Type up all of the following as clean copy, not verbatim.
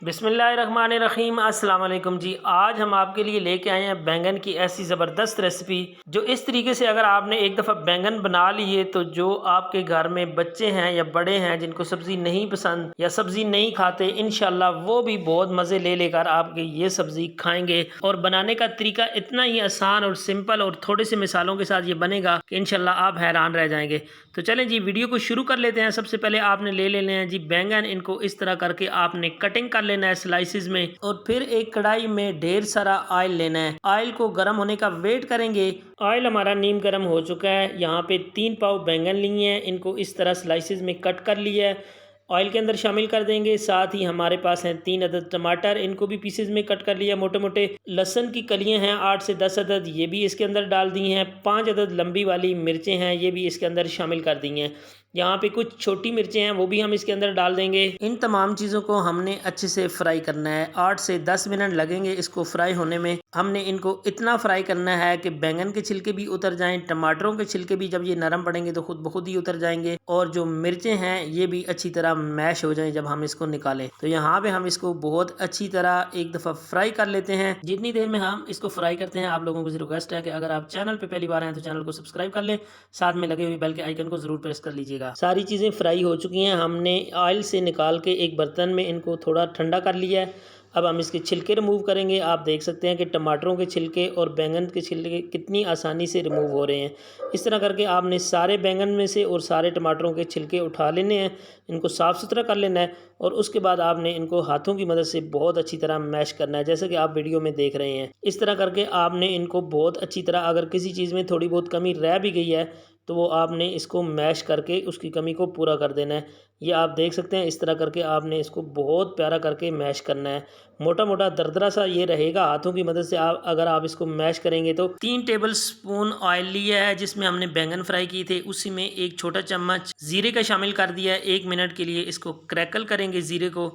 बिस्मिल्लाहिर्रहमानिर्रहीम अस्सलाम वालेकुम जी। आज हम आपके लिए लेके आए हैं बैंगन की ऐसी ज़बरदस्त रेसिपी जो इस तरीके से अगर आपने एक दफ़ा बैंगन बना लिए तो जो आपके घर में बच्चे हैं या बड़े हैं जिनको सब्ज़ी नहीं पसंद या सब्ज़ी नहीं खाते, इंशाल्लाह वो भी बहुत मज़े ले लेकर आपके ये सब्ज़ी खाएंगे। और बनाने का तरीका इतना ही आसान और सिंपल और थोड़े से मिसालों के साथ ये बनेगा कि इंशाल्लाह आप हैरान रह जाएंगे। तो चलें जी वीडियो को शुरू कर लेते हैं। सबसे पहले आपने ले लेने हैं जी बैंगन। इनको इस तरह करके आपने कटिंग कर लेना है स्लाइसिस में। और फिर एक कढ़ाई में ढेर सारा ऑयल लेना है। ऑयल को गर्म होने का वेट करेंगे। ऑयल हमारा नीम गर्म हो चुका है। यहाँ पे 3 पाव बैंगन लिए हैं, इनको इस तरह स्लाइसिस में कट कर लिया है, ऑयल के अंदर शामिल कर देंगे। साथ ही हमारे पास हैं 3 अदद टमाटर, इनको भी पीसेज में कट कर लिया मोटे मोटे। लहसुन की कलियां हैं 8 से 10 अदद, ये भी इसके अंदर डाल दी हैं। 5 अदद लंबी वाली मिर्चें हैं, ये भी इसके अंदर शामिल कर दी हैं। यहाँ पे कुछ छोटी मिर्चें हैं, वो भी हम इसके अंदर डाल देंगे। इन तमाम चीज़ों को हमने अच्छे से फ्राई करना है। 8 से 10 मिनट लगेंगे इसको फ्राई होने में। हमने इनको इतना फ्राई करना है कि बैंगन के छिलके भी उतर जाएं, टमाटरों के छिलके भी जब ये नरम पड़ेंगे तो खुद ब खुद ही उतर जाएंगे, और जो मिर्चें हैं ये भी अच्छी तरह मैश हो जाएं जब हम इसको निकालें। तो यहाँ पे हम इसको बहुत अच्छी तरह एक दफ़ा फ्राई कर लेते हैं। जितनी देर में हम इसको फ्राई करते हैं, आप लोगों को रिक्वेस्ट है कि अगर आप चैनल पे पहली बार आए तो चैनल को सब्सक्राइब कर लें, साथ में लगे हुए बेल के आइकन को ज़रूर प्रेस कर लीजिएगा। सारी चीज़ें फ्राई हो चुकी हैं। हमने ऑयल से निकाल के एक बर्तन में इनको थोड़ा ठंडा कर लिया है। अब हम इसके छिलके रिमूव करेंगे। आप देख सकते हैं कि टमाटरों के छिलके और बैंगन के छिलके कितनी आसानी से रिमूव हो रहे हैं। इस तरह करके आपने सारे बैंगन में से और सारे टमाटरों के छिलके उठा लेने हैं, इनको साफ़ सुथरा कर लेना है, और उसके बाद आपने इनको हाथों की मदद से बहुत अच्छी तरह मैश करना है, जैसे कि आप वीडियो में देख रहे हैं। इस तरह करके आपने इनको बहुत अच्छी तरह, अगर किसी चीज़ में थोड़ी बहुत कमी रह भी गई है तो वो आपने इसको मैश करके उसकी कमी को पूरा कर देना है। ये आप देख सकते हैं, इस तरह करके आपने इसको बहुत प्यारा करके मैश करना है। मोटा मोटा दरदरा सा ये रहेगा हाथों की मदद से। आप अगर आप इसको मैश करेंगे तो 3 टेबल स्पून ऑयल लिया है जिसमें हमने बैंगन फ्राई किए थे, उसी में 1 छोटा चम्मच जीरे का शामिल कर दिया है। 1 मिनट के लिए इसको क्रैकल करेंगे जीरे को।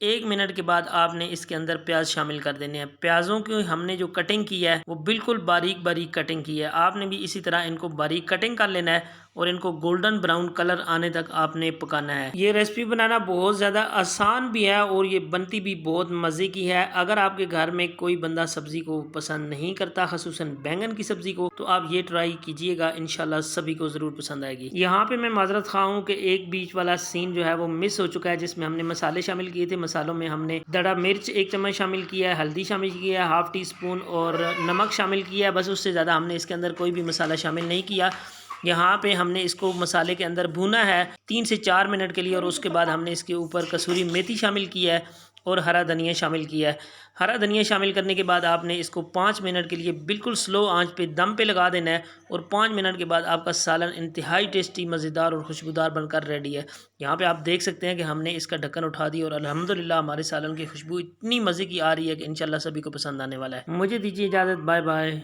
1 मिनट के बाद आपने इसके अंदर प्याज शामिल कर देने हैं। प्याज़ों की हमने जो कटिंग की है वो बिल्कुल बारीक बारीक कटिंग की है। आपने भी इसी तरह इनको बारीक कटिंग कर लेना है और इनको गोल्डन ब्राउन कलर आने तक आपने पकाना है। ये रेसिपी बनाना बहुत ज़्यादा आसान भी है और ये बनती भी बहुत मज़े की है। अगर आपके घर में कोई बंदा सब्ज़ी को पसंद नहीं करता, ख़ुसूसन बैंगन की सब्ज़ी को, तो आप ये ट्राई कीजिएगा, इंशाल्लाह सभी को ज़रूर पसंद आएगी। यहाँ पे मैं माजरत खा हूँ कि एक बीच वाला सीन जो है वो मिस हो चुका है, जिसमें हमने मसाले शामिल किए थे। मसालों में हमने दड़ा मिर्च 1 चम्मच शामिल किया है, हल्दी शामिल किया है 1/2 टीस्पून, और नमक शामिल किया है। बस उससे ज़्यादा हमने इसके अंदर कोई भी मसाला शामिल नहीं किया। यहाँ पे हमने इसको मसाले के अंदर भूना है 3 से 4 मिनट के लिए, और उसके बाद हमने इसके ऊपर कसूरी मेथी शामिल किया है और हरा धनिया शामिल किया है। हरा धनिया शामिल करने के बाद आपने इसको 5 मिनट के लिए बिल्कुल स्लो आंच पे दम पे लगा देना है, और 5 मिनट के बाद आपका सालन इंतहाई टेस्टी, मज़ेदार और खुशबूदार बनकर रेडी है। यहाँ पे आप देख सकते हैं कि हमने इसका ढक्कन उठा दिया और अल्हम्दुलिल्लाह हमारे सालन की खुशबू इतनी मज़े की आ रही है कि इंशाल्लाह सभी को पसंद आने वाला है। मुझे दीजिए इजाज़त, बाय बाय।